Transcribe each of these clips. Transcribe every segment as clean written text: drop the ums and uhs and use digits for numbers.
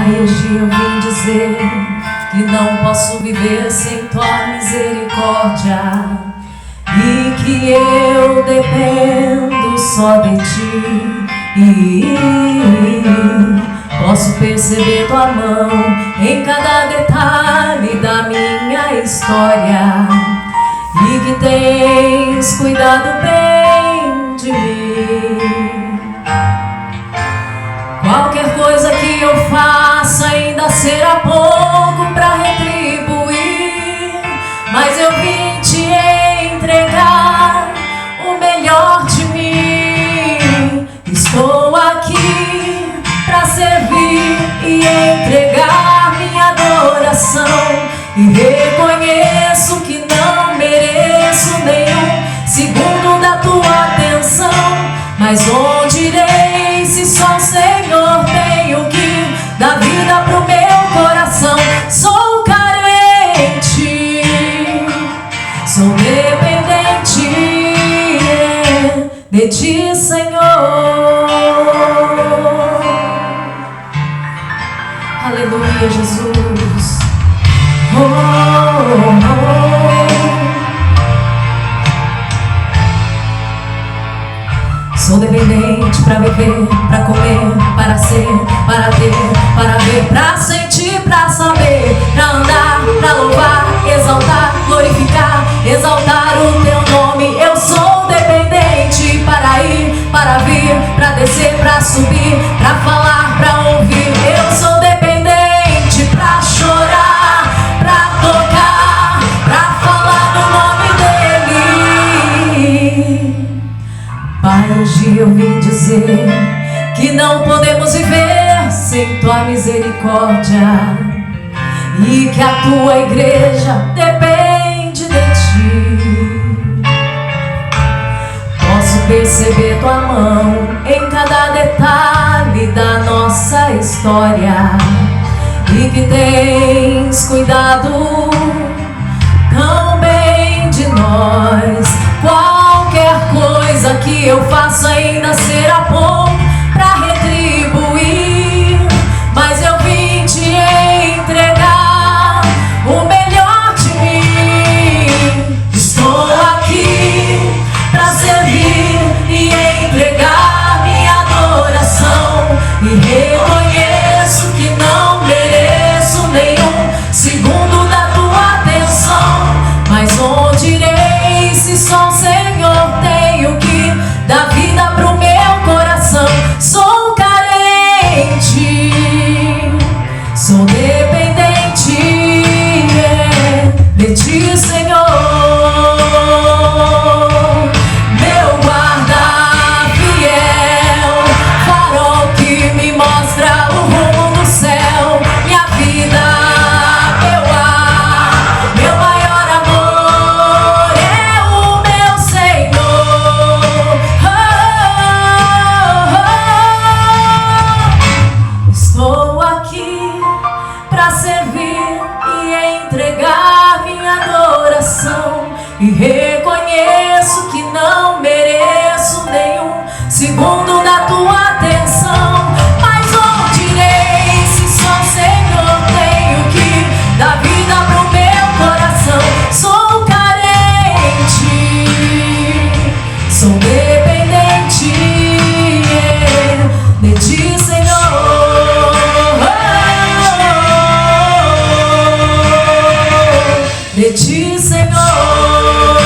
Pai, hoje eu vim dizer que não posso viver sem tua misericórdia e que eu dependo só de ti. Posso perceber tua mão em cada detalhe da minha história e que tens cuidado bem de mim. Qualquer coisa que eu faça ainda será pouco para retribuir, mas eu vim te entregar o melhor de mim. Estou aqui para servir e entregar minha adoração, e reconheço que não mereço nenhum segundo da tua atenção, mas onde irei se só o Senhor tem o que dá vida pro meu coração? Sou carente, sou dependente de ti, Senhor. Aleluia, Jesus. Oh, oh. Sou dependente para beber, para comer, para ser, para ter, para ver, para sentir, para saber, para andar, para louvar, exaltar, glorificar, exaltar o teu nome. Eu sou dependente para ir, para vir, para descer, para subir, para falar, para ouvir. Eu sou dependente para chorar, para tocar, para falar no nome dele. Pai, hoje eu vim dizer que não podemos viver sem tua misericórdia e que a tua igreja depende de ti. Posso perceber tua mão em cada detalhe da nossa história e que tens cuidado tão bem de nós. Qualquer coisa que eu faça ainda será pouco para retribuir, mas eu vim te entregar o melhor de mim. Estou aqui para servir e entregar minha adoração, e reconheço que não mereço nenhum segundo da tua atenção, mas onde irei se só o Senhor tem o que dá vida pro meu coração? Sou carente, sou dependente de ti, Senhor. Meu guarda fiel, farol que me mostra o rumo do céu. Minha vida, meu ar, meu maior amor é o meu Senhor. Estou aqui para servir e entregar minha adoração, e reconheço que não mereço nenhum segundo da tua atenção, mas onde irei se só o Senhor tem o que dá vida pro meu coração? Sou carente, sou dependente de ti, Senhor. De ti, Senhor.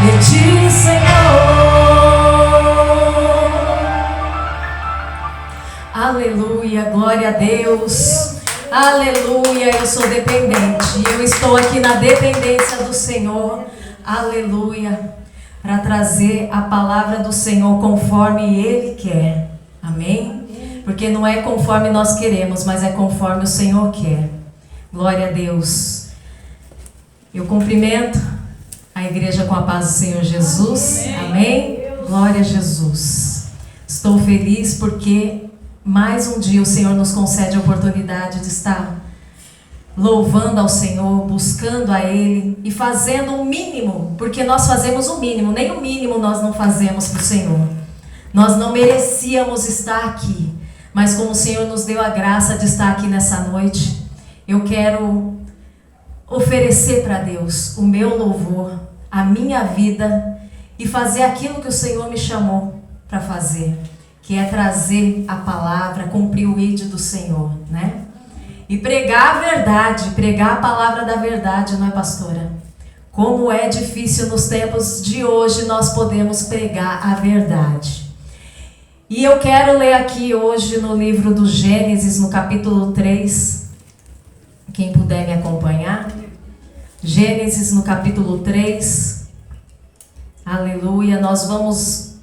De ti, Senhor. Aleluia, glória a Deus. Aleluia, eu sou dependente. Eu estou aqui na dependência do Senhor. Aleluia, para trazer a palavra do Senhor conforme Ele quer. Amém? Porque não é conforme nós queremos, mas é conforme o Senhor quer. Glória a Deus. Eu cumprimento a igreja com a paz do Senhor Jesus. Amém? Glória a Jesus. Estou feliz porque mais um dia o Senhor nos concede a oportunidade de estar louvando ao Senhor, buscando a Ele e fazendo o mínimo, porque nós fazemos o mínimo, nem o mínimo nós não fazemos para o Senhor. Nós não merecíamos estar aqui, mas como o Senhor nos deu a graça de estar aqui nessa noite, eu quero oferecer para Deus o meu louvor, a minha vida e fazer aquilo que o Senhor me chamou para fazer, que é trazer a palavra, cumprir o ID do Senhor, né? E pregar a verdade, pregar a palavra da verdade, não é, pastora? Como é difícil nos tempos de hoje nós podemos pregar a verdade. E eu quero ler aqui hoje no livro do Gênesis, no capítulo 3, quem puder me acompanhar. Gênesis no capítulo 3, aleluia. Nós vamos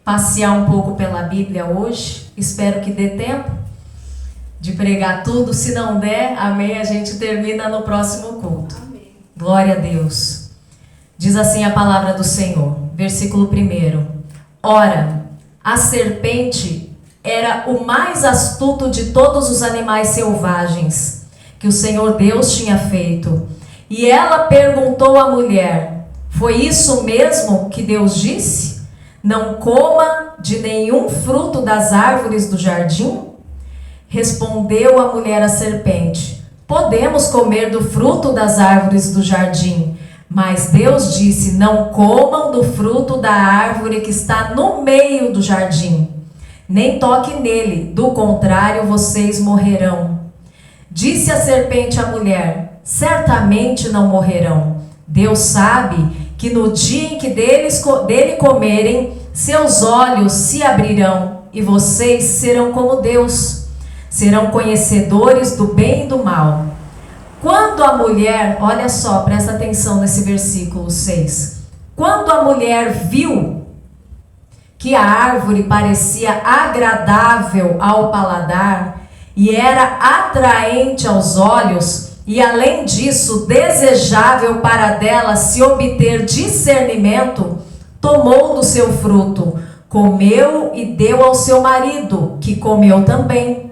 passear um pouco pela Bíblia hoje, espero que dê tempo de pregar tudo. Se não der, amém, a gente termina no próximo culto. Amém. Glória a Deus. Diz assim a palavra do Senhor, versículo 1. Ora, a serpente era o mais astuto de todos os animais selvagens que o Senhor Deus tinha feito. E ela perguntou à mulher: foi isso mesmo que Deus disse? Não coma de nenhum fruto das árvores do jardim? Respondeu a mulher à serpente: podemos comer do fruto das árvores do jardim. Mas Deus disse: não comam do fruto da árvore que está no meio do jardim, nem toque nele, do contrário vocês morrerão. Disse a serpente à mulher: certamente não morrerão. Deus sabe que no dia em que dele comerem, seus olhos se abrirão e vocês serão como Deus, serão conhecedores do bem e do mal. Quando a mulher, olha só, presta atenção nesse versículo 6. Quando a mulher viu que a árvore parecia agradável ao paladar e era atraente aos olhos, e além disso desejável para dela se obter discernimento, tomou do seu fruto, comeu e deu ao seu marido, que comeu também.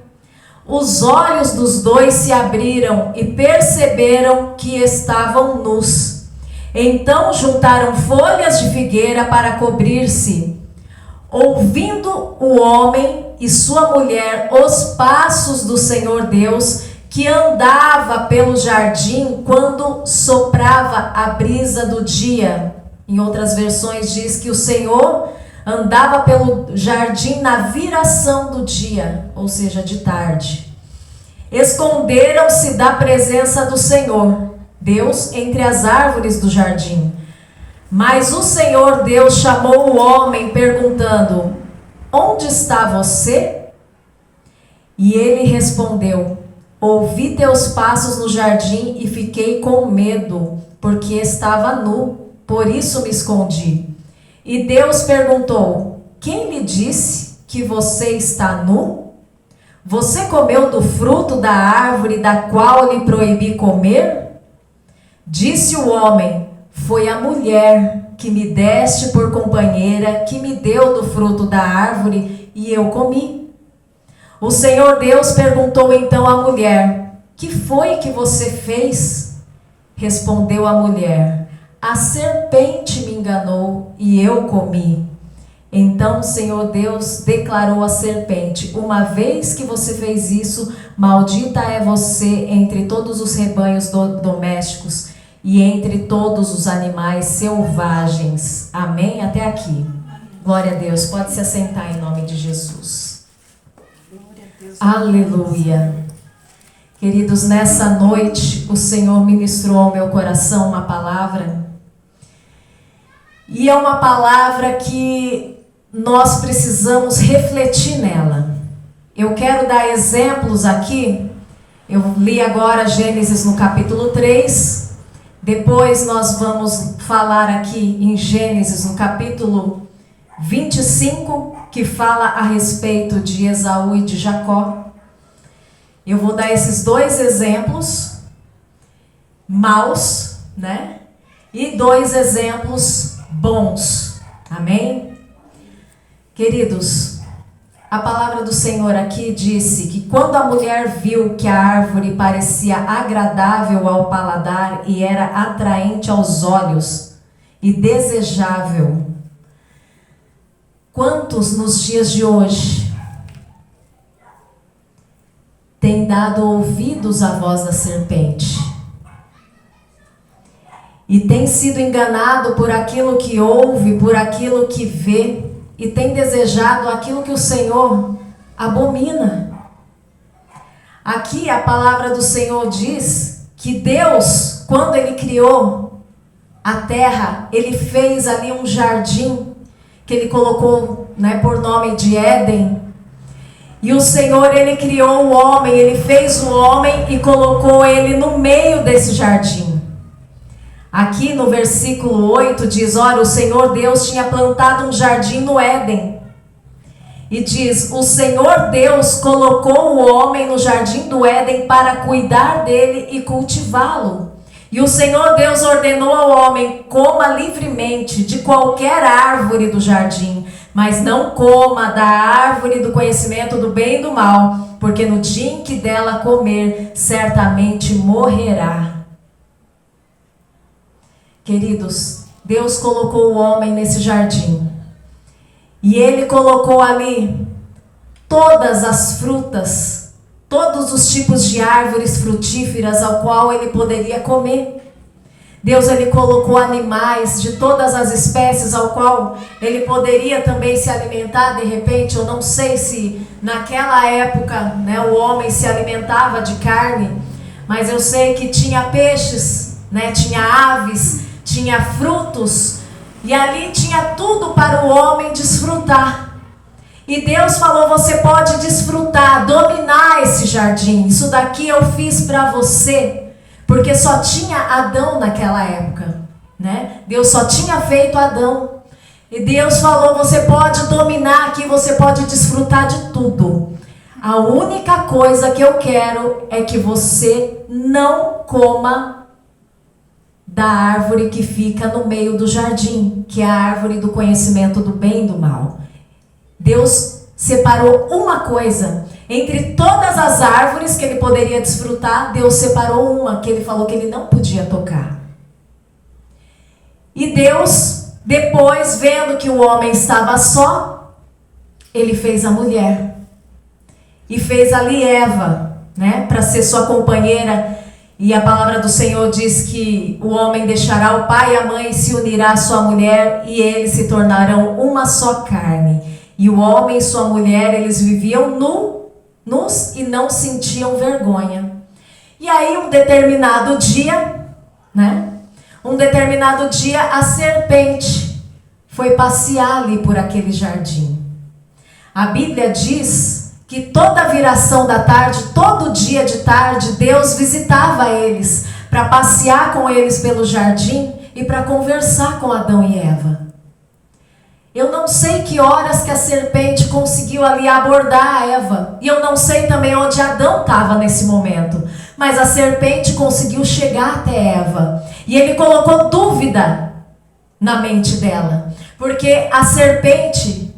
Os olhos dos dois se abriram e perceberam que estavam nus. Então juntaram folhas de figueira para cobrir-se. Ouvindo o homem e sua mulher os passos do Senhor Deus, que andava pelo jardim quando soprava a brisa do dia. Em outras versões diz que o Senhor andava pelo jardim na viração do dia, ou seja, de tarde. Esconderam-se da presença do Senhor Deus entre as árvores do jardim. Mas o Senhor Deus chamou o homem perguntando: onde está você? E ele respondeu: ouvi teus passos no jardim e fiquei com medo, porque estava nu, por isso me escondi. E Deus perguntou: quem lhe disse que você está nu? Você comeu do fruto da árvore da qual lhe proibi comer? Disse o homem: foi a mulher que me deste por companheira, que me deu do fruto da árvore e eu comi. O Senhor Deus perguntou então à mulher: que foi que você fez? Respondeu a mulher: a serpente me enganou e eu comi. Então o Senhor Deus declarou à serpente: uma vez que você fez isso, maldita é você entre todos os rebanhos domésticos e entre todos os animais selvagens. Amém? Até aqui. Glória a Deus. Pode se assentar em nome de Jesus. Aleluia. Queridos, nessa noite o Senhor ministrou ao meu coração uma palavra. E é uma palavra que nós precisamos refletir nela. Eu quero dar exemplos aqui. Eu li agora Gênesis no capítulo 3. Depois nós vamos falar aqui em Gênesis no capítulo 25, que fala a respeito de Esaú e de Jacó. Eu vou dar esses dois exemplos maus, né? E dois exemplos bons. Amém? Queridos, a palavra do Senhor aqui disse que quando a mulher viu que a árvore parecia agradável ao paladar e era atraente aos olhos e desejável, Quantos nos dias de hoje têm dado ouvidos à voz da serpente e tem sido enganado por aquilo que ouve, por aquilo que vê, e tem desejado aquilo que o Senhor abomina? Aqui a palavra do Senhor diz que Deus, quando Ele criou a terra, Ele fez ali um jardim que Ele colocou, por nome de Éden. E o Senhor, Ele criou o homem, Ele fez o homem e colocou ele no meio desse jardim. Aqui no versículo 8 diz: ora, o Senhor Deus tinha plantado um jardim no Éden. E diz: o Senhor Deus colocou o homem no jardim do Éden para cuidar dele e cultivá-lo. E o Senhor Deus ordenou ao homem: coma livremente de qualquer árvore do jardim, mas não coma da árvore do conhecimento do bem e do mal, porque no dia em que dela comer, certamente morrerá. Queridos, Deus colocou o homem nesse jardim. E Ele colocou ali todas as frutas, todos os tipos de árvores frutíferas ao qual ele poderia comer. Deus, Ele colocou animais de todas as espécies ao qual ele poderia também se alimentar de repente. Eu não sei se naquela época, o homem se alimentava de carne, mas eu sei que tinha peixes, tinha aves, tinha frutos, e ali tinha tudo para o homem desfrutar. E Deus falou: você pode desfrutar, dominar esse jardim. Isso daqui eu fiz para você, porque só tinha Adão naquela época, Deus só tinha feito Adão. E Deus falou: você pode dominar aqui, você pode desfrutar de tudo. A única coisa que eu quero é que você não coma da árvore que fica no meio do jardim, que é a árvore do conhecimento do bem e do mal. Deus separou uma coisa. Entre todas as árvores que ele poderia desfrutar, Deus separou uma que ele falou que ele não podia tocar. E Deus, depois, vendo que o homem estava só, ele fez a mulher. E fez ali Eva, para ser sua companheira. E a palavra do Senhor diz que o homem deixará o pai e a mãe e se unirá à sua mulher, e eles se tornarão uma só carne. E o homem e sua mulher, eles viviam nus e não sentiam vergonha. E aí um determinado dia, a serpente foi passear ali por aquele jardim. A Bíblia diz que toda viração da tarde, todo dia de tarde, Deus visitava eles para passear com eles pelo jardim e para conversar com Adão e Eva. Eu não sei que horas que a serpente conseguiu ali abordar a Eva, e eu não sei também onde Adão estava nesse momento, mas a serpente conseguiu chegar até Eva, e ele colocou dúvida na mente dela, porque a serpente,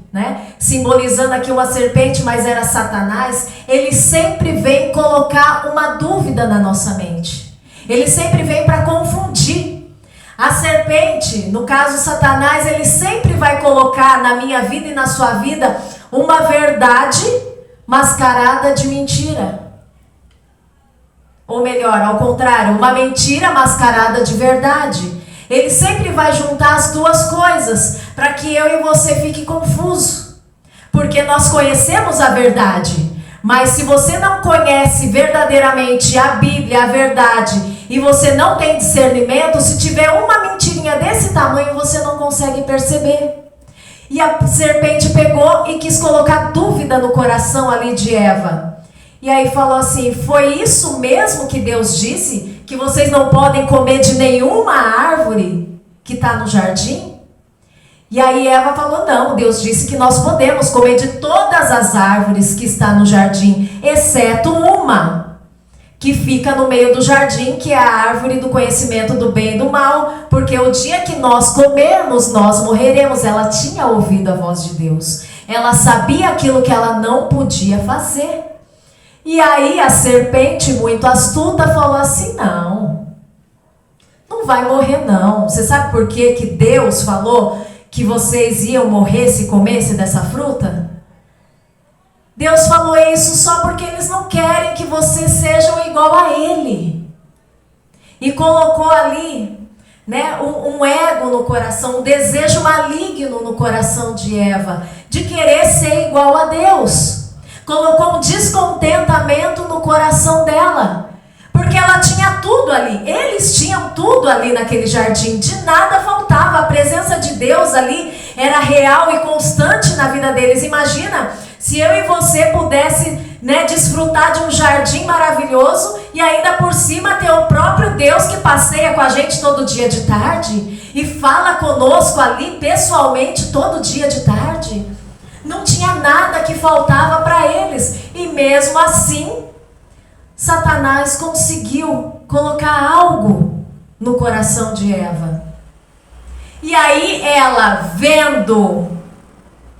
simbolizando aqui uma serpente, mas era Satanás, ele sempre vem colocar uma dúvida na nossa mente. Ele sempre vem para confundir. A serpente, no caso Satanás, ele sempre vai colocar na minha vida e na sua vida uma verdade mascarada de mentira. Ou melhor, ao contrário, uma mentira mascarada de verdade. Ele sempre vai juntar as duas coisas para que eu e você fique confuso. Porque nós conhecemos a verdade. Mas se você não conhece verdadeiramente a Bíblia, a verdade, e você não tem discernimento, se tiver uma mentirinha desse tamanho, você não consegue perceber. E a serpente pegou e quis colocar dúvida no coração ali de Eva. E aí falou assim: foi isso mesmo que Deus disse? Que vocês não podem comer de nenhuma árvore que está no jardim? E aí Eva falou: não, Deus disse que nós podemos comer de todas as árvores que está no jardim, exceto uma, que fica no meio do jardim, que é a árvore do conhecimento do bem e do mal, porque o dia que nós comermos, nós morreremos. Ela tinha ouvido a voz de Deus, ela sabia aquilo que ela não podia fazer. E aí a serpente, muito astuta, falou assim: não vai morrer não. Você sabe por que Deus falou que vocês iam morrer se comesse dessa fruta? Deus falou isso só porque eles não querem que vocês sejam igual a Ele. E colocou ali, né, um ego no coração, um desejo maligno no coração de Eva, de querer ser igual a Deus. Colocou um descontentamento no coração dela, porque ela tinha tudo ali, eles tinham tudo ali naquele jardim, de nada faltava, a presença de Deus ali era real e constante na vida deles. Imagina se eu e você pudesse, né, desfrutar de um jardim maravilhoso e ainda por cima ter o próprio Deus que passeia com a gente todo dia de tarde e fala conosco ali pessoalmente todo dia de tarde. Não tinha nada que faltava para eles, e mesmo assim Satanás conseguiu colocar algo no coração de Eva. E aí ela, vendo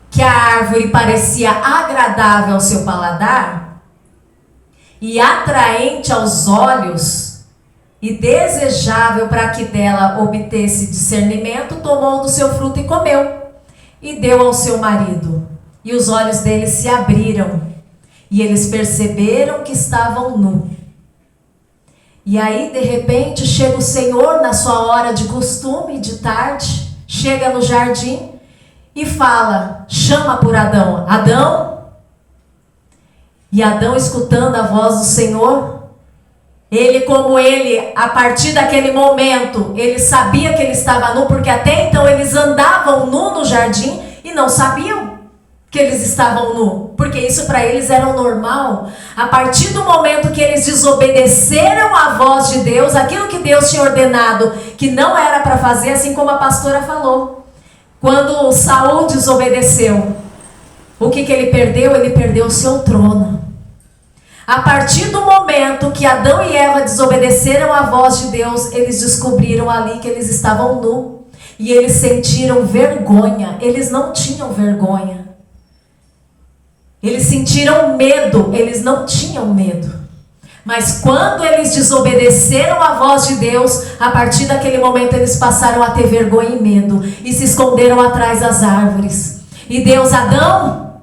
que a árvore parecia agradável ao seu paladar e atraente aos olhos e desejável para que dela obtesse discernimento, tomou do seu fruto e comeu e deu ao seu marido. E os olhos deles se abriram e eles perceberam que estavam nus. E aí, de repente, chega o Senhor na sua hora de costume, de tarde, chega no jardim e fala, chama por Adão. Adão. E Adão, escutando a voz do Senhor, ele, como ele, a partir daquele momento, ele sabia que ele estava nu, porque até então eles andavam nu no jardim e não sabiam que eles estavam nu, porque isso para eles era o normal. A partir do momento que eles desobedeceram à voz de Deus, aquilo que Deus tinha ordenado que não era para fazer, assim como a pastora falou, quando Saul desobedeceu, o que ele perdeu? Ele perdeu o seu trono. A partir do momento que Adão e Eva desobedeceram à voz de Deus, eles descobriram ali que eles estavam nus, e eles sentiram vergonha. Eles não tinham vergonha. Eles sentiram medo, eles não tinham medo. Mas quando eles desobedeceram à voz de Deus, a partir daquele momento eles passaram a ter vergonha e medo e se esconderam atrás das árvores. E Deus, Adão?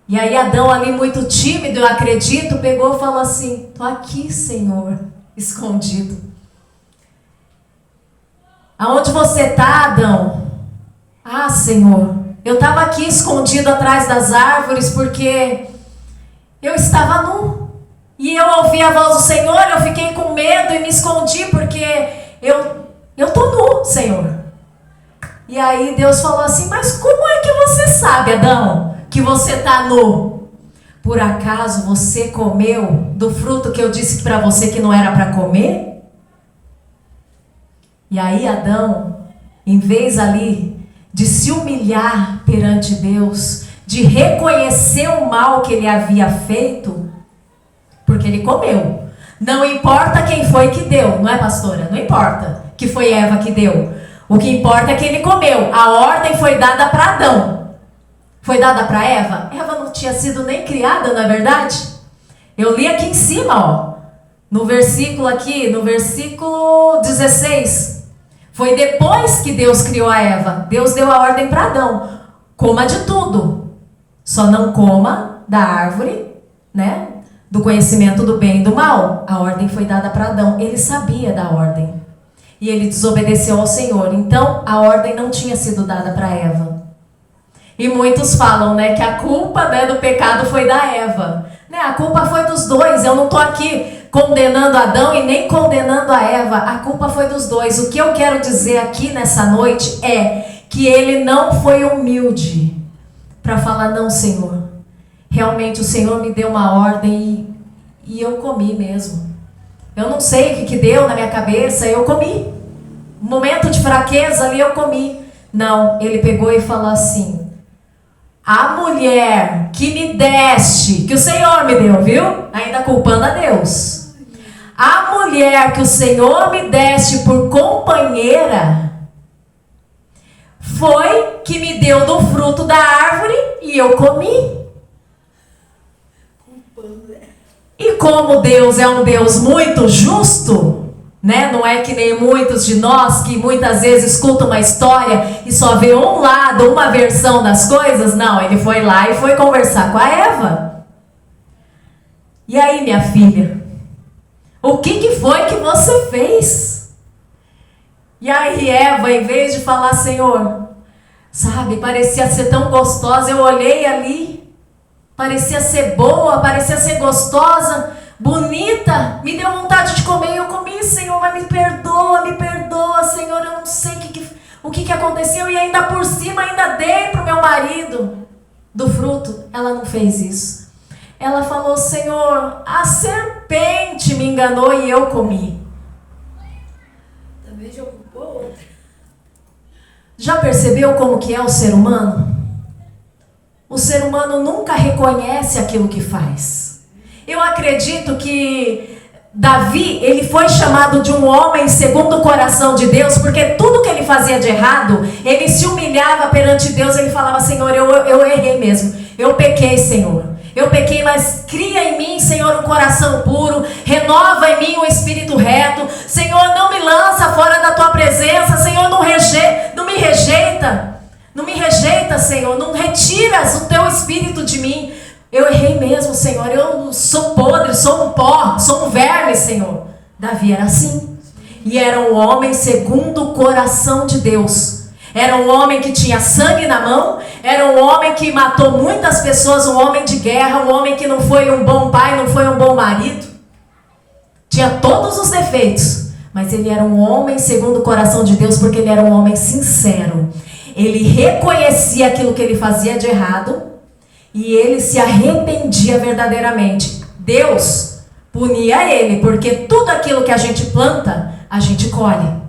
E aí Adão, ali muito tímido, eu acredito, pegou e falou assim, tô aqui, Senhor, escondido. Aonde você está, Adão? Ah, Senhor, eu estava aqui escondido atrás das árvores porque eu estava nu. E eu ouvi a voz do Senhor, eu fiquei com medo e me escondi porque eu estou nu, Senhor. E aí Deus falou assim, mas como é que você sabe, Adão, que você está nu? Por acaso você comeu do fruto que eu disse para você que não era para comer? E aí Adão, em vez ali de se humilhar perante Deus, de reconhecer o mal que ele havia feito, porque ele comeu. Não importa quem foi que deu, não é, pastora? Não importa que foi Eva que deu. O que importa é que ele comeu. A ordem foi dada para Adão. Foi dada para Eva? Eva não tinha sido nem criada, não é verdade? Eu li aqui em cima, ó, no versículo 16. Foi depois que Deus criou a Eva. Deus deu a ordem para Adão. Coma de tudo. Só não coma da árvore, né? Do conhecimento do bem e do mal. A ordem foi dada para Adão. Ele sabia da ordem. E ele desobedeceu ao Senhor. Então, a ordem não tinha sido dada para Eva. E muitos falam, né, que a culpa, né, do pecado foi da Eva. Né, a culpa foi dos dois. Eu não estou aqui condenando Adão e nem condenando a Eva. A culpa foi dos dois. O que eu quero dizer aqui nessa noite é que ele não foi humilde para falar, não, Senhor. Realmente o Senhor me deu uma ordem e eu comi mesmo. Eu não sei o que deu na minha cabeça, eu comi. Um momento de fraqueza ali eu comi. Não, ele pegou e falou assim, a mulher que me deste, que o Senhor me deu, viu? Ainda culpando a Deus. A mulher que o Senhor me deste por companheira foi que me deu do fruto da árvore e eu comi. E como Deus é um Deus muito justo, Né? Não é que nem muitos de nós que muitas vezes escutam uma história e só vê um lado, uma versão das coisas. Não, ele foi lá e foi conversar com a Eva. E aí, minha filha, o que foi que você fez? E aí Eva, em vez de falar, Senhor, sabe, parecia ser tão gostosa, eu olhei ali, parecia ser boa, parecia ser gostosa, bonita, me deu vontade de comer, eu comi, Senhor, mas me perdoa, Senhor, eu não sei o que aconteceu, e ainda por cima, ainda dei para o meu marido do fruto. Ela não fez isso. Ela falou, Senhor, a serpente me enganou e eu comi. Também já ocupou outra. Já percebeu como que é o ser humano? O ser humano nunca reconhece aquilo que faz. Eu acredito que Davi, ele foi chamado de um homem segundo o coração de Deus, porque tudo que ele fazia de errado, ele se humilhava perante Deus, ele falava, Senhor, eu errei mesmo, eu pequei, Senhor. Eu pequei, mas cria em mim, Senhor, um coração puro, renova em mim um espírito reto. Senhor, não me lança fora da tua presença, Senhor, não me rejeita. Não me rejeita, Senhor, não retiras o teu espírito de mim. Eu errei mesmo, Senhor, eu sou podre, sou um pó, sou um verme, Senhor. Davi era assim. E era um homem segundo o coração de Deus. Era um homem que tinha sangue na mão, era um homem que matou muitas pessoas, um homem de guerra, um homem que não foi um bom pai, não foi um bom marido. Tinha todos os defeitos, mas ele era um homem segundo o coração de Deus, porque ele era um homem sincero. Ele reconhecia aquilo que ele fazia de errado e ele se arrependia verdadeiramente. Deus punia ele, porque tudo aquilo que a gente planta, a gente colhe.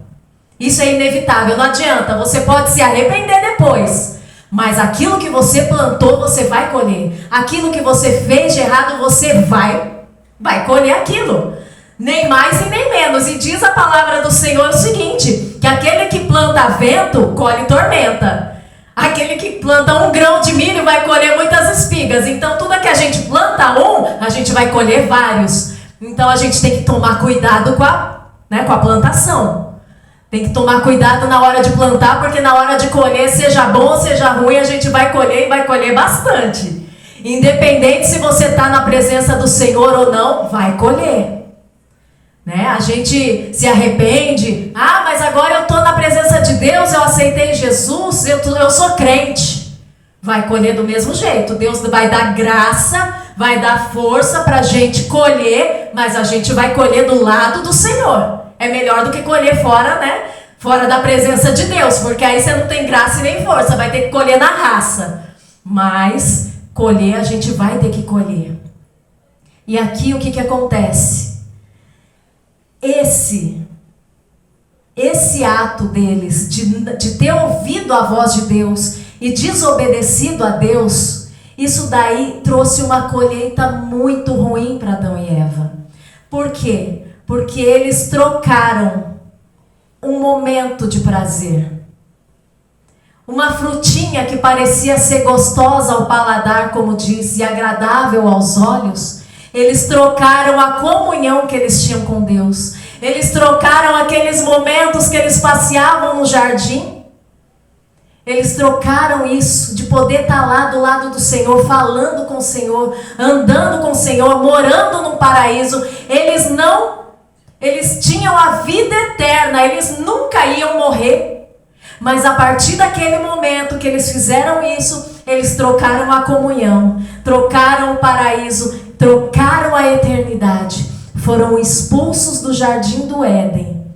Isso é inevitável, não adianta, você pode se arrepender depois, mas aquilo que você plantou, você vai colher. Aquilo que você fez de errado, você vai colher aquilo. Nem mais e nem menos. E diz a palavra do Senhor o seguinte, que aquele que planta vento, colhe tormenta. Aquele que planta um grão de milho vai colher muitas espigas. Então tudo que a gente planta a gente vai colher vários. Então a gente tem que tomar cuidado com a plantação. Tem que tomar cuidado na hora de plantar, porque na hora de colher, seja bom ou seja ruim, a gente vai colher e vai colher bastante. Independente se você está na presença do Senhor ou não, vai colher. Né? A gente se arrepende. Ah, mas agora eu estou na presença de Deus, eu aceitei Jesus, eu sou crente. Vai colher do mesmo jeito. Deus vai dar graça, vai dar força para a gente colher, mas a gente vai colher do lado do Senhor. É melhor do que colher fora, né? Fora da presença de Deus, porque aí você não tem graça e nem força, vai ter que colher na raça. Mas colher a gente vai ter que colher. E aqui o que acontece? Esse ato deles de ter ouvido a voz de Deus e desobedecido a Deus, isso daí trouxe uma colheita muito ruim para Adão e Eva. Por quê? Porque eles trocaram um momento de prazer. Uma frutinha que parecia ser gostosa ao paladar, como diz, e agradável aos olhos. Eles trocaram a comunhão que eles tinham com Deus. Eles trocaram aqueles momentos que eles passeavam no jardim. Eles trocaram isso, de poder estar lá do lado do Senhor, falando com o Senhor, andando com o Senhor, morando num paraíso. Eles tinham a vida eterna, eles nunca iam morrer. Mas a partir daquele momento que eles fizeram isso, eles trocaram a comunhão, trocaram o paraíso, trocaram a eternidade. Foram expulsos do jardim do Éden.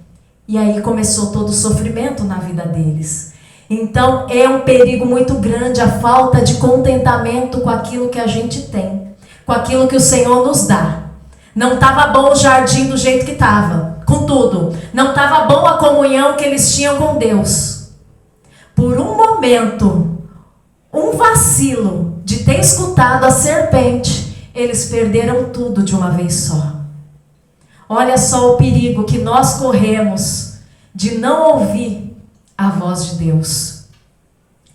E aí começou todo o sofrimento na vida deles. Então é um perigo muito grande a falta de contentamento com aquilo que a gente tem, com aquilo que o Senhor nos dá. Não estava bom o jardim do jeito que estava, com tudo. Não estava bom a comunhão que eles tinham com Deus. Por um momento, um vacilo de ter escutado a serpente, eles perderam tudo de uma vez só. Olha só o perigo que nós corremos de não ouvir a voz de Deus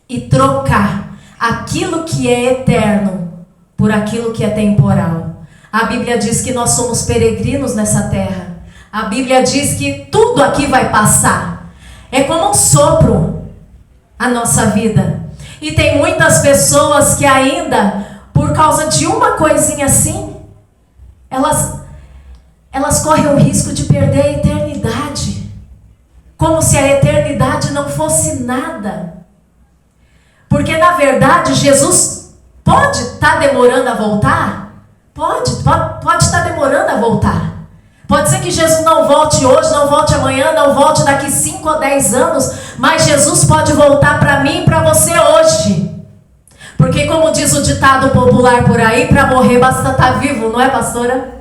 e trocar aquilo que é eterno por aquilo que é temporal. A Bíblia diz que nós somos peregrinos nessa terra. A Bíblia diz que tudo aqui vai passar. É como um sopro a nossa vida. E tem muitas pessoas que ainda, por causa de uma coisinha assim, elas correm o risco de perder a eternidade. Como se a eternidade não fosse nada. Porque na verdade Jesus pode estar demorando a voltar? Pode estar demorando a voltar. Pode ser que Jesus não volte hoje, não volte amanhã, não volte daqui 5 ou 10 anos, mas Jesus pode voltar para mim e para você hoje. Porque como diz o ditado popular por aí, para morrer basta estar vivo, não é, pastora?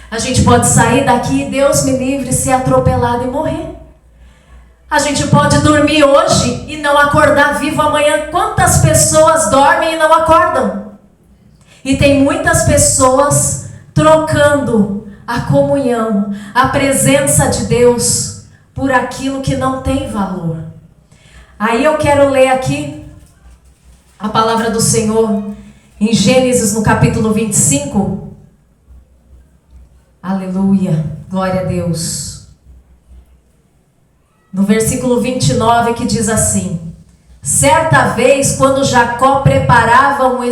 A gente pode sair daqui, Deus me livre, ser atropelado e morrer. A gente pode dormir hoje e não acordar vivo amanhã. Quantas pessoas dormem e não acordam? E tem muitas pessoas trocando a comunhão, a presença de Deus por aquilo que não tem valor. Aí eu quero ler aqui a palavra do Senhor em Gênesis no capítulo 25. Aleluia, glória a Deus. No versículo 29 que diz assim: certa vez, quando Jacó preparava um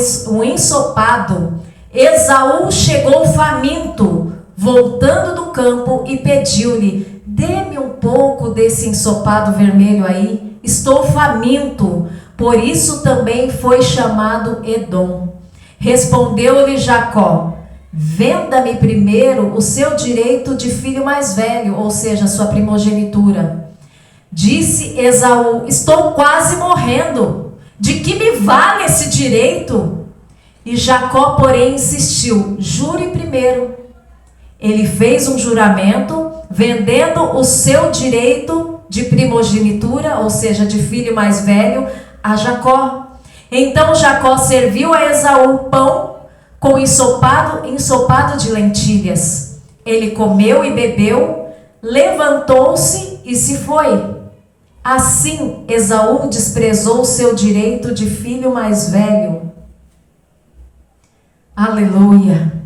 ensopado, Esaú chegou faminto, voltando do campo, e pediu-lhe: dê-me um pouco desse ensopado vermelho aí, estou faminto. Por isso também foi chamado Edom. Respondeu-lhe Jacó: venda-me primeiro o seu direito de filho mais velho, ou seja, sua primogenitura. Disse Esaú: estou quase morrendo, de que me vale esse direito? E Jacó, porém, insistiu: jure primeiro. Ele fez um juramento, vendendo o seu direito de primogenitura, ou seja, de filho mais velho, a Jacó. Então Jacó serviu a Esaú pão com ensopado de lentilhas. Ele comeu e bebeu, levantou-se e se foi. Assim Esaú desprezou o seu direito de filho mais velho. Aleluia.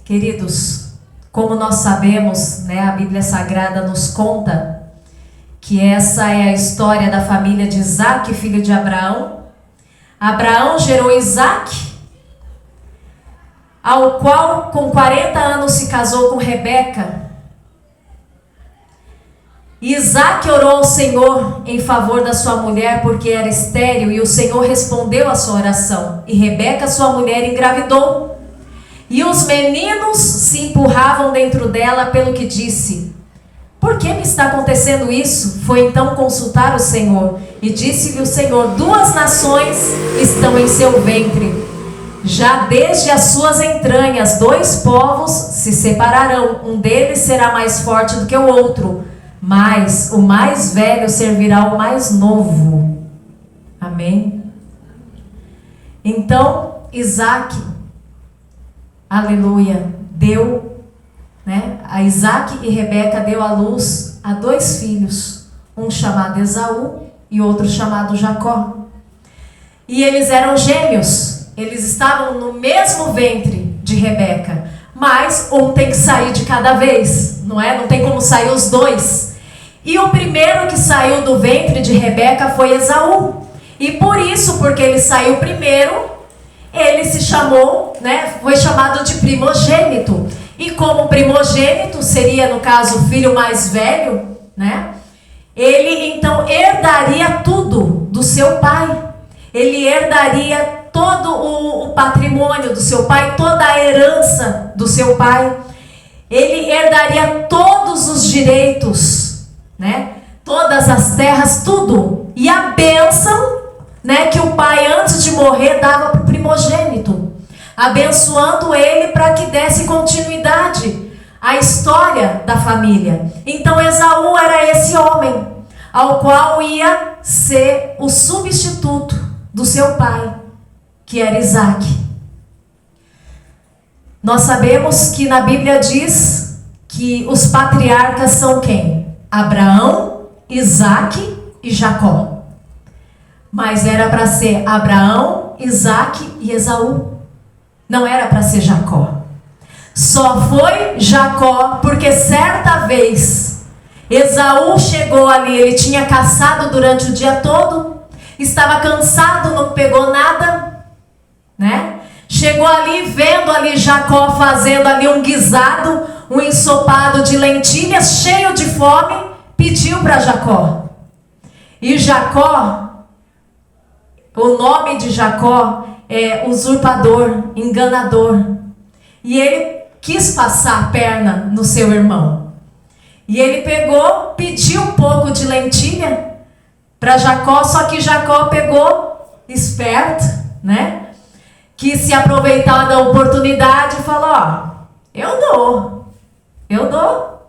Queridos, como nós sabemos, né, a Bíblia Sagrada nos conta que essa é a história da família de Isaque, filho de Abraão. Abraão gerou Isaque, ao qual com 40 anos se casou com Rebeca. Isaque orou ao Senhor em favor da sua mulher, porque era estéril, e o Senhor respondeu à sua oração. E Rebeca, sua mulher, engravidou. E os meninos se empurravam dentro dela, pelo que disse: por que me está acontecendo isso? Foi então consultar o Senhor, e disse-lhe o Senhor: 2 nações estão em seu ventre. Já desde as suas entranhas 2 povos se separarão, um deles será mais forte do que o outro, mas o mais velho servirá ao mais novo. Amém? Então Isaque, aleluia, deu, né? A Isaque e Rebeca deu à luz a 2 filhos, um chamado Esaú e outro chamado Jacó. E eles eram gêmeos, eles estavam no mesmo ventre de Rebeca, mas um tem que sair de cada vez, não é? Não tem como sair os 2. E o primeiro que saiu do ventre de Rebeca foi Esaú. E por isso, porque ele saiu primeiro, ele se chamou, né? Foi chamado de primogênito. E como primogênito seria, no caso, o filho mais velho, né? Ele então herdaria tudo do seu pai. Ele herdaria todo o patrimônio do seu pai, toda a herança do seu pai. Ele herdaria todos os direitos, né? Todas as terras, tudo. E a bênção, né, que o pai antes de morrer dava para o primogênito, abençoando ele para que desse continuidade à história da família. Então Esaú era esse homem, ao qual ia ser o substituto do seu pai, que era Isaque. Nós sabemos que na Bíblia diz que os patriarcas são quem? Abraão, Isaque e Jacó. Mas era para ser Abraão, Isaque e Esaú. Não era para ser Jacó. Só foi Jacó, porque certa vez Esaú chegou ali, ele tinha caçado durante o dia todo, estava cansado, não pegou nada, né? Chegou ali, vendo ali Jacó fazendo ali um guisado, um ensopado de lentilhas, cheio de fome, pediu para Jacó. E Jacó, o nome de Jacó é usurpador, enganador. E ele quis passar a perna no seu irmão. E ele pegou, pediu um pouco de lentilha para Jacó, só que Jacó pegou, esperto, né? Quis se aproveitar da oportunidade e falou, ó, eu dou.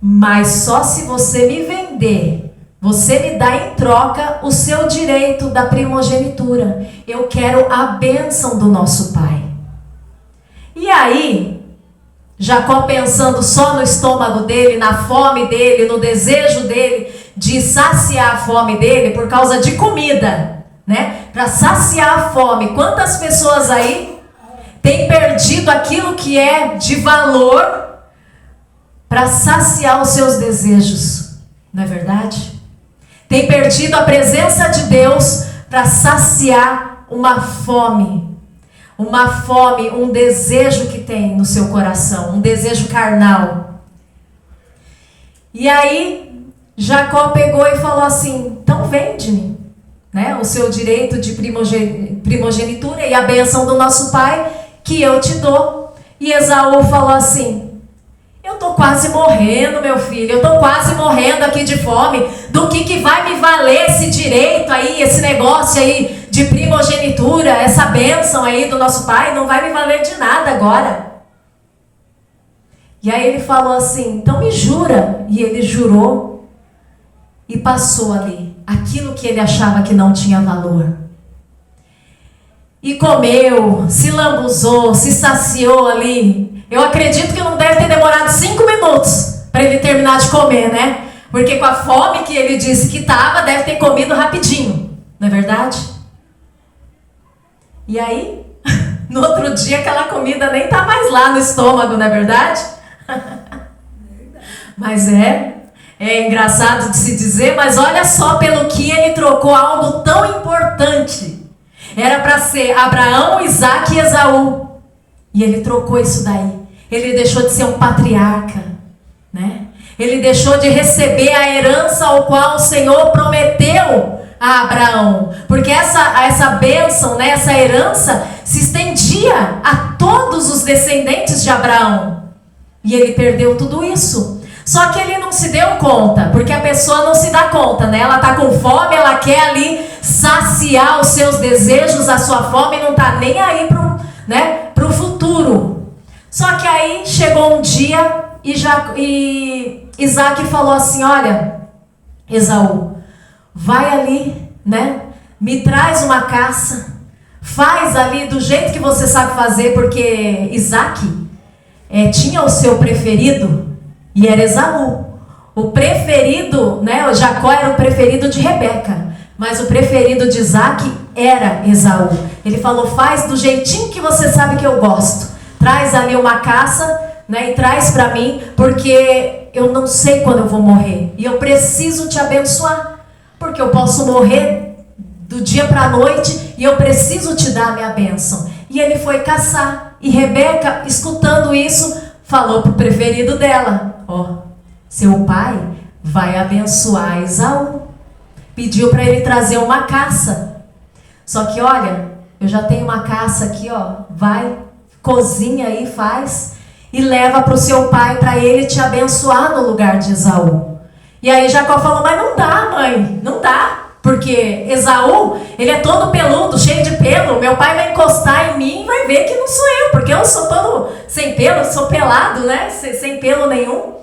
Mas só se você me vender, você me dá em troca o seu direito da primogenitura. Eu quero a bênção do nosso pai. E aí, Jacó pensando só no estômago dele, na fome dele, no desejo dele de saciar a fome dele por causa de comida, né? Para saciar a fome. Quantas pessoas aí têm perdido aquilo que é de valor para saciar os seus desejos, não é verdade? Tem perdido a presença de Deus para saciar uma fome, um desejo que tem no seu coração, um desejo carnal. E aí Jacó pegou e falou assim, então vende-me, né, o seu direito de primogenitura e a bênção do nosso pai, que eu te dou. E Esaú falou assim, eu tô quase morrendo, meu filho, eu tô quase morrendo aqui de fome, do que vai me valer esse direito aí, esse negócio aí de primogenitura, essa bênção aí do nosso pai, não vai me valer de nada agora. E aí ele falou assim, então me jura. E ele jurou e passou ali aquilo que ele achava que não tinha valor. E comeu, se lambuzou, se saciou ali. Eu acredito que não deve ter demorado 5 minutos para ele terminar de comer, né? Porque com a fome que ele disse que estava, deve ter comido rapidinho, não é verdade? E aí, no outro dia, aquela comida nem tá mais lá no estômago, não é verdade? Mas é engraçado de se dizer, mas olha só pelo que ele trocou algo tão importante. Era para ser Abraão, Isaque e Esaú. E ele trocou isso daí. Ele deixou de ser um patriarca, né? Ele deixou de receber a herança ao qual o Senhor prometeu a Abraão. Porque essa bênção, né, essa herança se estendia a todos os descendentes de Abraão. E ele perdeu tudo isso. Só que ele não se deu conta, porque a pessoa não se dá conta, né? Ela está com fome, ela quer ali saciar os seus desejos, a sua fome, não está nem aí pro futuro. Só que aí chegou um dia e Isaque falou assim, olha, Esaú, vai ali, né? Me traz uma caça, faz ali do jeito que você sabe fazer, porque Isaque tinha o seu preferido e era Esaú. O preferido, né? O Jacó era o preferido de Rebeca, mas o preferido de Isaque era Esaú. Ele falou, faz do jeitinho que você sabe que eu gosto. Traz ali uma caça, né, e traz para mim, porque eu não sei quando eu vou morrer. E eu preciso te abençoar, porque eu posso morrer do dia para a noite e eu preciso te dar a minha bênção. E ele foi caçar. E Rebeca, escutando isso, falou para o preferido dela, ó, seu pai vai abençoar Esaú. Pediu para ele trazer uma caça. Só que olha, eu já tenho uma caça aqui, ó, vai, cozinha aí, faz e leva para o seu pai para ele te abençoar no lugar de Esaú. E aí Jacó falou, mas não dá, mãe, não dá, porque Esaú, ele é todo peludo, cheio de pelo, meu pai vai encostar em mim e vai ver que não sou eu, porque eu sou todo sem pelo, eu sou pelado, né, sem pelo nenhum.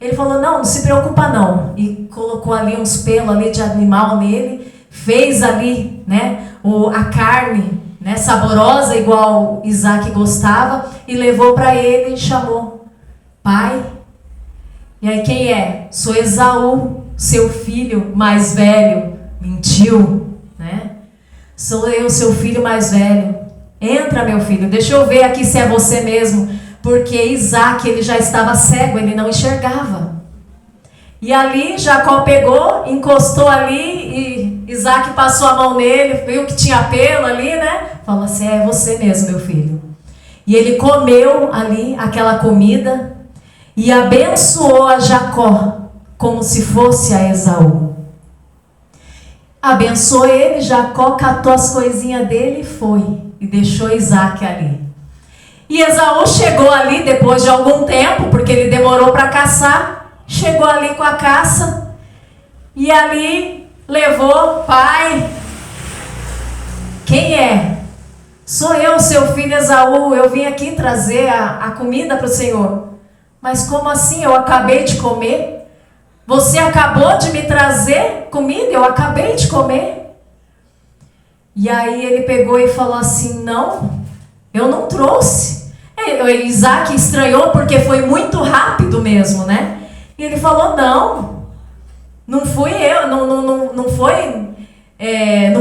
Ele falou, não se preocupa não, e colocou ali uns pelos ali de animal nele, fez ali, né, a carne, né, saborosa, igual Isaque gostava, e levou para ele e chamou, pai. E aí quem é? Sou Esaú, seu filho mais velho. Mentiu, né? Sou eu, seu filho mais velho. Entra, meu filho, deixa eu ver aqui se é você mesmo. porque Isaac ele já estava cego, ele não enxergava. E ali Jacó pegou, encostou ali e Isaac passou a mão nele, viu que tinha pelo ali, né? Falou assim, é você mesmo, meu filho. E ele comeu ali aquela comida e abençoou a Jacó como se fosse a Esaú. Abençoou ele, Jacó catou as coisinhas dele e foi. E deixou Isaac ali. E Esaú chegou ali depois de algum tempo, porque ele demorou para caçar. Chegou ali com a caça. E ali levou, pai. Quem é? Sou eu, seu filho Esaú. Eu vim aqui trazer a comida para o Senhor. Mas como assim? Eu acabei de comer. Você acabou de me trazer comida? Eu acabei de comer. E aí ele pegou e falou assim, não, eu não trouxe. Isaac estranhou porque foi muito rápido mesmo, né? E ele falou, não fui eu, não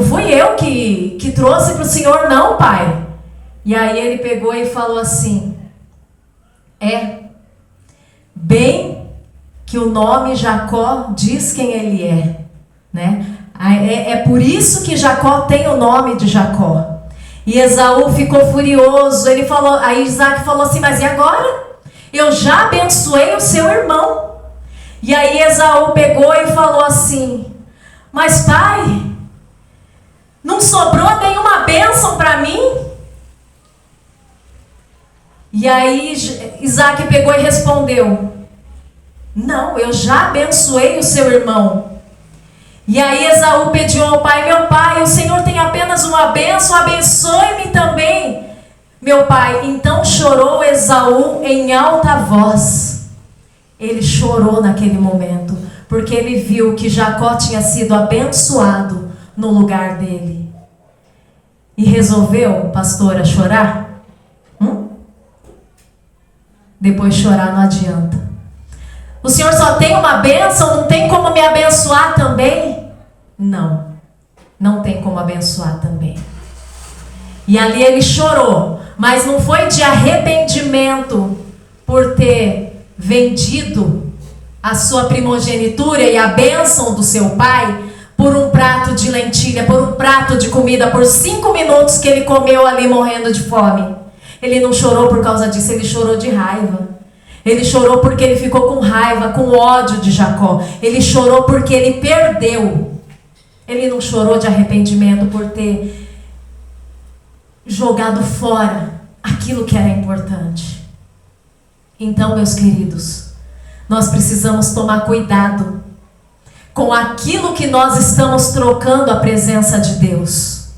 fui eu que trouxe para o Senhor não, pai. E aí ele pegou e falou assim, bem que o nome Jacó diz quem ele é, né? É por isso que Jacó tem o nome de Jacó. E Esaú ficou furioso. Ele falou, aí Isaac falou assim, mas e agora? Eu já abençoei o seu irmão. E aí Esaú pegou e falou assim, mas pai, não sobrou nenhuma bênção para mim? E aí Isaac pegou e respondeu, não, eu já abençoei o seu irmão. E aí Esaú pediu ao pai, meu pai, o Senhor tem apenas uma bênção, abençoe-me também. Meu pai, então chorou Esaú em alta voz. Ele chorou naquele momento, porque ele viu que Jacó tinha sido abençoado no lugar dele. E resolveu, pastora, chorar? Depois chorar não adianta. O Senhor só tem uma bênção, não tem como me abençoar também? Não tem como abençoar também. E ali ele chorou, mas não foi de arrependimento por ter vendido a sua primogenitura e a bênção do seu pai por um prato de lentilha, por um prato de comida, por 5 minutos que ele comeu ali morrendo de fome. Ele não chorou por causa disso, ele chorou de raiva. Ele chorou porque ele ficou com raiva, com ódio de Jacó. Ele chorou porque ele perdeu. Ele não chorou de arrependimento por ter jogado fora aquilo que era importante. Então, meus queridos, nós precisamos tomar cuidado com aquilo que nós estamos trocando a presença de Deus,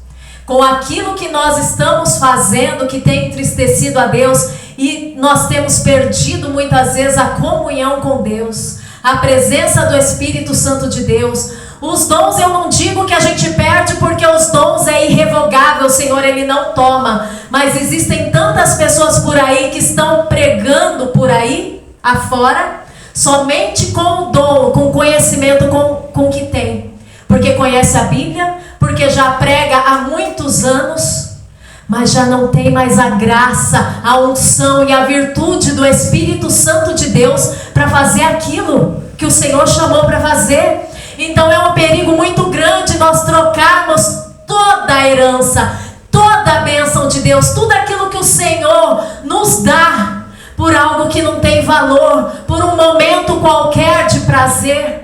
com aquilo que nós estamos fazendo que tem entristecido a Deus, e nós temos perdido muitas vezes a comunhão com Deus, a presença do Espírito Santo de Deus. Os dons eu não digo que a gente perde, porque os dons é irrevogável, o Senhor ele não toma, mas existem tantas pessoas por aí que estão pregando por aí afora, somente com o dom, com o conhecimento com que tem, porque conhece a Bíblia, porque já prega há muitos anos, mas já não tem mais a graça, a unção e a virtude do Espírito Santo de Deus para fazer aquilo que o Senhor chamou para fazer. Então é um perigo muito grande nós trocarmos toda a herança, toda a bênção de Deus, tudo aquilo que o Senhor nos dá, por algo que não tem valor, por um momento qualquer de prazer,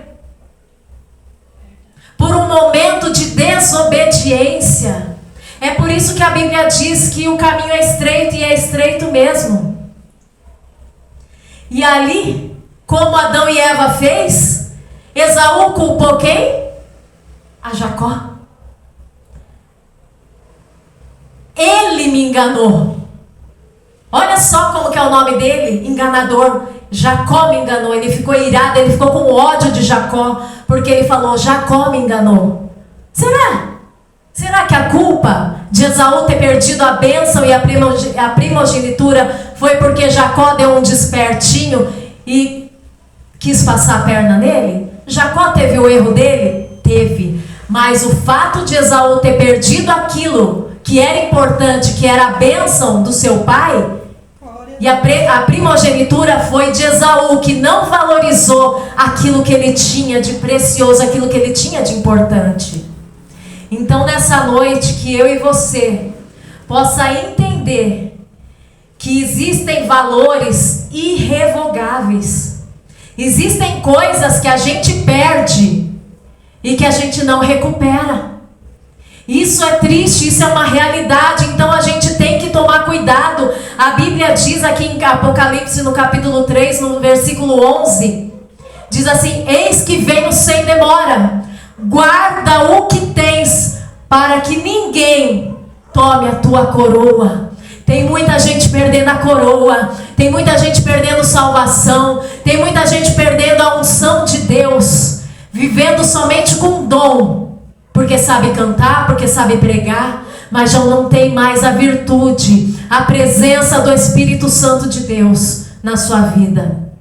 por um momento de desobediência. É por isso que a Bíblia diz que o caminho é estreito, e é estreito mesmo. E ali, como Adão e Eva fez, Esaú culpou quem? A Jacó. Ele me enganou. Olha só como que é o nome dele, enganador. Jacó me enganou. Ele ficou irado, ele ficou com ódio de Jacó, porque ele falou, Jacó me enganou. Será que a culpa de Esaú ter perdido a bênção e a primogenitura foi porque Jacó deu um despertinho e quis passar a perna nele? Jacó teve o erro dele? Teve. Mas o fato de Esaú ter perdido aquilo que era importante, que era a bênção do seu pai, E a primogenitura foi de Esaú, que não valorizou aquilo que ele tinha de precioso, aquilo que ele tinha de importante. Então, nessa noite, que eu e você possa entender que existem valores irrevogáveis. Existem coisas que a gente perde e que a gente não recupera. Isso é triste, isso é uma realidade, então a gente tem que tomar cuidado. A Bíblia diz aqui em Apocalipse, no capítulo 3, no versículo 11, diz assim: eis que venho sem demora, guarda o que tens, para que ninguém tome a tua coroa. Tem muita gente perdendo a coroa, tem muita gente perdendo salvação, tem muita gente perdendo a unção de Deus, vivendo somente com dom, porque sabe cantar, porque sabe pregar, mas já não tem mais a virtude, a presença do Espírito Santo de Deus na sua vida.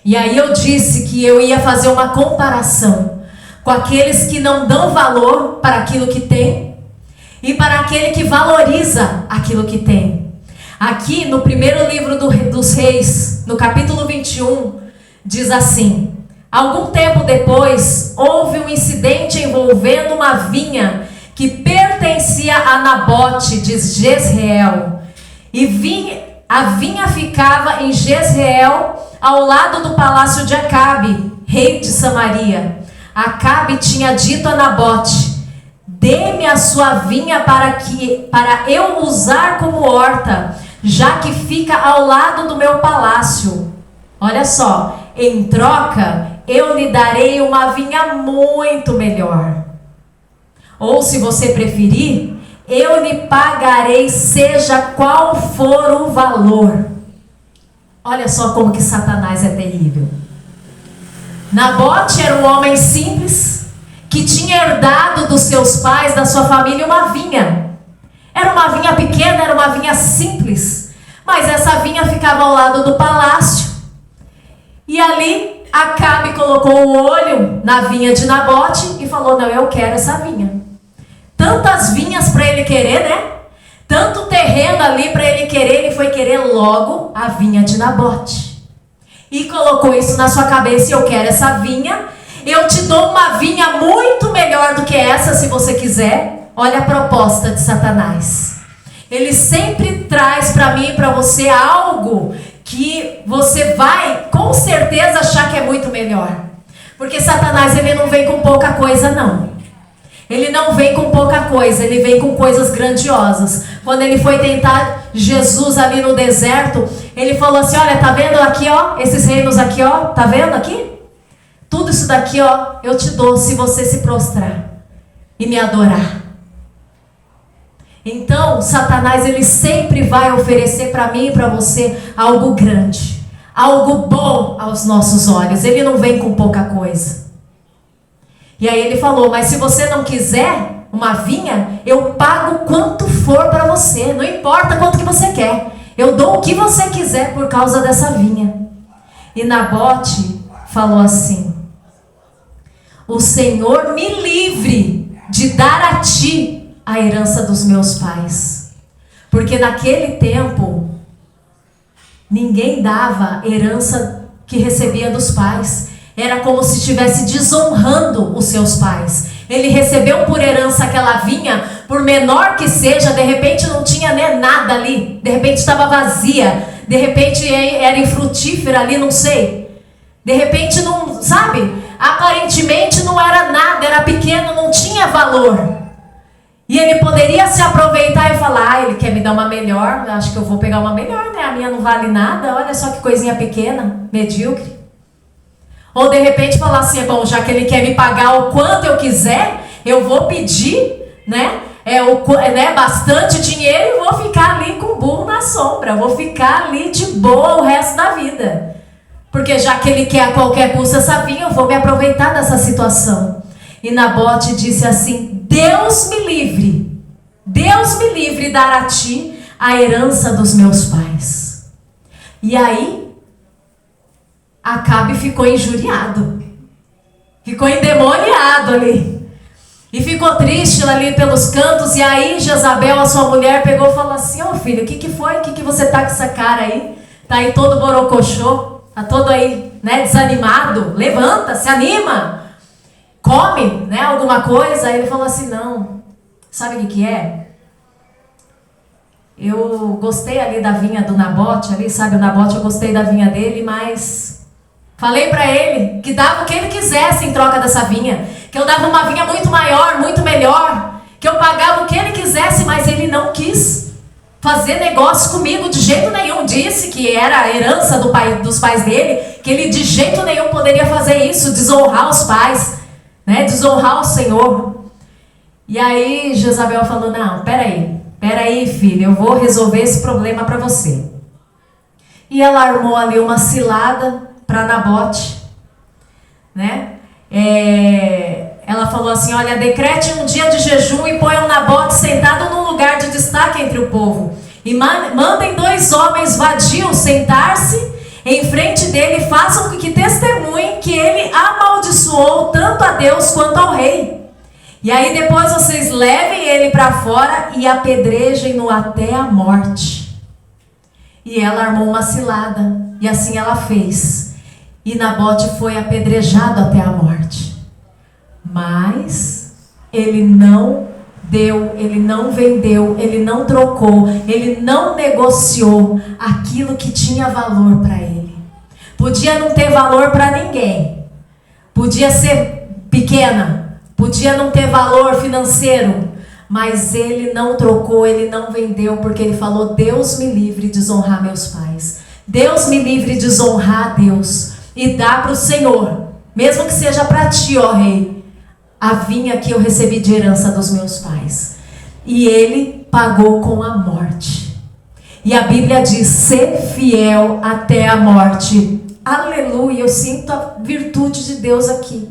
E aí eu disse que eu ia fazer uma comparação com aqueles que não dão valor para aquilo que tem e para aquele que valoriza aquilo que tem. Aqui no primeiro livro dos Reis, no capítulo 21, diz assim: algum tempo depois, houve um incidente envolvendo uma vinha que pertencia a Nabote de Jezreel. E a vinha ficava em Jezreel, ao lado do palácio de Acabe, rei de Samaria. Acabe tinha dito a Nabote: dê-me a sua vinha para eu usar como horta, já que fica ao lado do meu palácio. Olha só, em troca, eu lhe darei uma vinha muito melhor. Ou, se você preferir, eu lhe pagarei seja qual for o valor. Olha só como que Satanás é terrível. Nabote era um homem simples, que tinha herdado dos seus pais, da sua família, uma vinha. Era uma vinha pequena, era uma vinha simples, mas essa vinha ficava ao lado do palácio. E ali Acabe colocou o olho na vinha de Nabote e falou: não, eu quero essa vinha. Tantas vinhas para ele querer, né? Tanto terreno ali para ele querer, ele foi querer logo a vinha de Nabote. E colocou isso na sua cabeça: eu quero essa vinha, eu te dou uma vinha muito melhor do que essa, se você quiser. Olha a proposta de Satanás. Ele sempre traz para mim e para você algo que você vai com certeza achar que é muito melhor. Porque Satanás, ele não vem com pouca coisa, não. Ele não vem com pouca coisa, ele vem com coisas grandiosas. Quando ele foi tentar Jesus ali no deserto, ele falou assim: olha, tá vendo aqui, ó, esses reinos aqui, ó, tá vendo aqui? Tudo isso daqui, ó, eu te dou se você se prostrar e me adorar. Então, Satanás, ele sempre vai oferecer para mim e para você algo grande, algo bom aos nossos olhos. Ele não vem com pouca coisa. E aí ele falou: mas se você não quiser uma vinha, eu pago quanto for para você. Não importa quanto que você quer. Eu dou o que você quiser por causa dessa vinha. E Nabote falou assim: o Senhor me livre de dar a ti a herança dos meus pais. Porque naquele tempo, ninguém dava herança que recebia dos pais. Era como se estivesse desonrando os seus pais. Ele recebeu por herança aquela vinha, por menor que seja, de repente não tinha nem nada ali, de repente estava vazia, de repente era infrutífera ali, não sei. De repente não, sabe? Aparentemente não era nada, era pequeno, não tinha valor. E ele poderia se aproveitar e falar: ele quer me dar uma melhor, acho que eu vou pegar uma melhor, né? A minha não vale nada, olha só que coisinha pequena, medíocre. Ou de repente falar assim: bom, já que ele quer me pagar o quanto eu quiser, eu vou pedir, né? Bastante dinheiro e vou ficar ali com o burro na sombra, vou ficar ali de boa o resto da vida. Porque já que ele quer a qualquer custo essa vinha, eu vou me aproveitar dessa situação. E Nabote disse assim: Deus me livre dar a ti a herança dos meus pais. E aí, Acabe ficou injuriado, ficou endemoniado ali. E ficou triste ali pelos cantos. E aí Jezabel, a sua mulher, pegou e falou assim: ô filho, o que foi? O que você tá com essa cara aí? Tá aí todo borocochô, tá todo aí, né, desanimado. Levanta, se anima, come, né, alguma coisa. Aí ele falou assim: não, sabe o que é? Eu gostei ali da vinha do Nabote, ali, sabe, o Nabote, eu gostei da vinha dele, mas falei pra ele que dava o que ele quisesse em troca dessa vinha, que eu dava uma vinha muito maior, muito melhor, que eu pagava o que ele quisesse, mas ele não quis fazer negócio comigo de jeito nenhum. Disse que era a herança dos pais dele, que ele de jeito nenhum poderia fazer isso, desonrar os pais, né, desonrar o Senhor. E aí Jezabel falou: não, peraí, filho, eu vou resolver esse problema para você. E ela armou ali uma cilada para Nabote, né? Ela falou assim: olha, decrete um dia de jejum e ponham Nabote sentado num lugar de destaque entre o povo. E mandem 2 homens vadios sentar-se em frente dele e façam com que testemunhem que ele amaldiçoou tanto a Deus quanto ao rei. E aí depois vocês levem ele para fora e apedrejem-no até a morte. E ela armou uma cilada, e assim ela fez. E Nabote foi apedrejado até a morte. Mas ele não deu, ele não vendeu, ele não trocou, ele não negociou aquilo que tinha valor para ele. Podia não ter valor para ninguém, podia ser pequena, podia não ter valor financeiro, mas ele não trocou, ele não vendeu, porque ele falou: Deus me livre de desonrar meus pais. Deus me livre de desonrar a Deus e dá para o Senhor, mesmo que seja para ti, ó rei, a vinha que eu recebi de herança dos meus pais. E ele pagou com a morte. E a Bíblia diz: ser fiel até a morte. Aleluia, eu sinto a virtude de Deus aqui.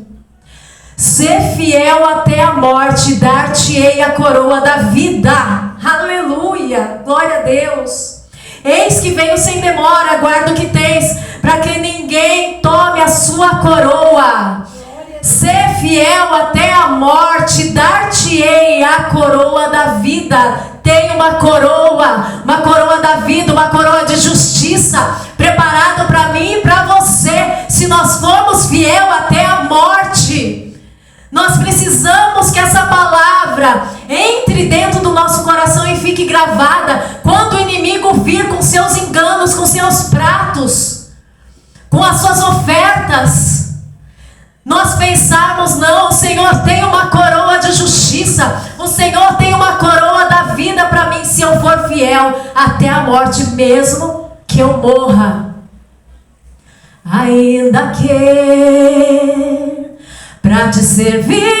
Ser fiel até a morte, dar-te-ei a coroa da vida. Aleluia, glória a Deus. Eis que venho sem demora, guarda o que tens, para que ninguém tome a sua coroa. Ser fiel até a morte, dar-te-ei a coroa da vida. Tem uma coroa da vida, uma coroa de justiça, preparada para mim e para você, se nós formos fiel até a morte. Nós precisamos que essa palavra entre dentro do nosso coração e fique gravada. Quando o inimigo vir com seus enganos, com seus pratos, com as suas ofertas, nós pensarmos: não, o Senhor tem uma coroa de justiça, o Senhor tem uma coroa da vida para mim, se eu for fiel até a morte, mesmo que eu morra. Ainda que para te servir,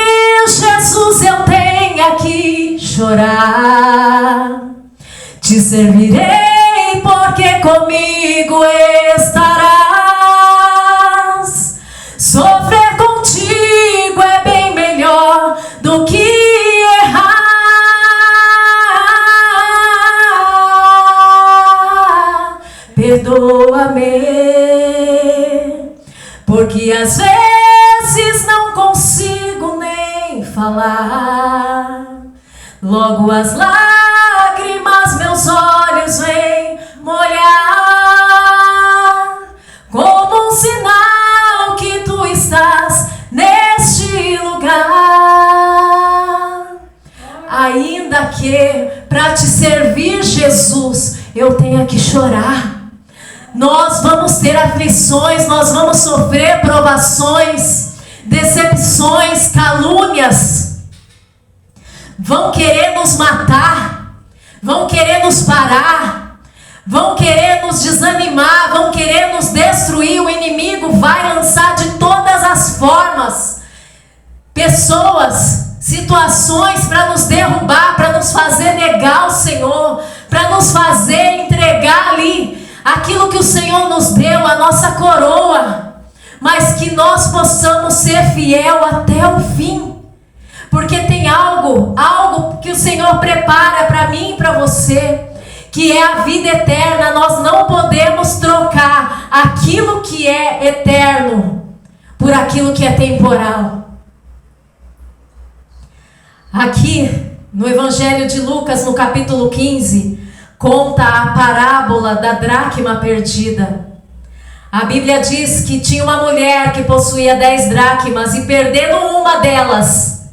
Jesus, eu tenha que chorar, te servirei porque comigo estarás. Sofrer contigo é bem melhor do que errar. Perdoa-me, porque às vezes não consigo nem falar. Logo as lágrimas meus olhos vêm molhar, como um sinal que tu estás neste lugar. Ainda que para te servir, Jesus, eu tenha que chorar. Nós vamos ter aflições, nós vamos sofrer provações, decepções, calúnias. Vão querer nos matar, vão querer nos parar, vão querer nos desanimar, vão querer nos destruir. O inimigo vai lançar de todas as formas pessoas, situações para nos derrubar, para nos fazer negar o Senhor, para nos fazer entregar ali aquilo que o Senhor nos deu, a nossa coroa, mas que nós possamos ser fiel até o fim, porque tem algo que o Senhor prepara para mim e para você, que é a vida eterna. Nós não podemos trocar aquilo que é eterno por aquilo que é temporal. Aqui no Evangelho de Lucas, no capítulo 15, conta a parábola da dracma perdida. A Bíblia diz que tinha uma mulher que possuía 10 dracmas e, perdendo uma delas,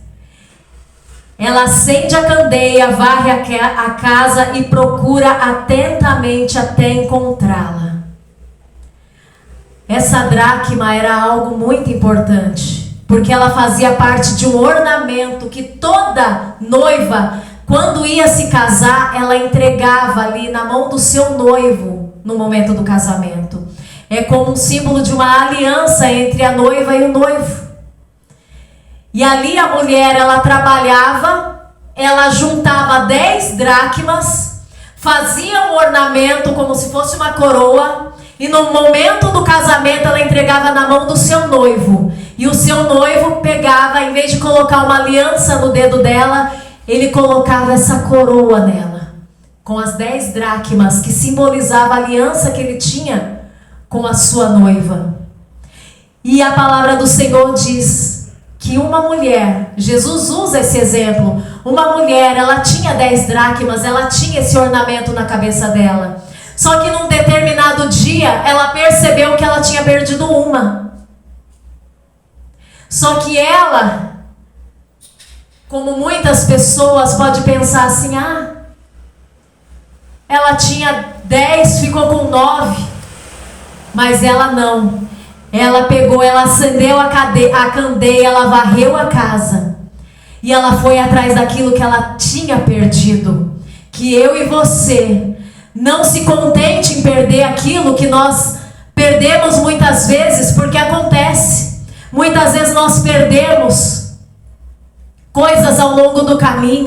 ela acende a candeia, varre a casa e procura atentamente até encontrá-la. Essa dracma era algo muito importante, porque ela fazia parte de um ornamento que toda noiva, quando ia se casar, ela entregava ali na mão do seu noivo no momento do casamento. É como um símbolo de uma aliança entre a noiva e o noivo. E ali a mulher, ela trabalhava, ela juntava 10 dracmas, fazia um ornamento como se fosse uma coroa, e no momento do casamento ela entregava na mão do seu noivo. E o seu noivo pegava, em vez de colocar uma aliança no dedo dela, ele colocava essa coroa nela, com as 10 dracmas, que simbolizava a aliança que ele tinha com a sua noiva. E a palavra do Senhor diz que uma mulher, Jesus usa esse exemplo, uma mulher, ela tinha 10 dracmas, ela tinha esse ornamento na cabeça dela. Só que num determinado dia, ela percebeu que ela tinha perdido uma. Só que ela, como muitas pessoas, pode pensar assim, ela tinha 10, ficou com 9. Mas ela não. Ela pegou, ela acendeu a candeia, ela varreu a casa. E ela foi atrás daquilo que ela tinha perdido. Que eu e você não se contente em perder aquilo que nós perdemos muitas vezes, porque acontece. Muitas vezes nós perdemos coisas ao longo do caminho.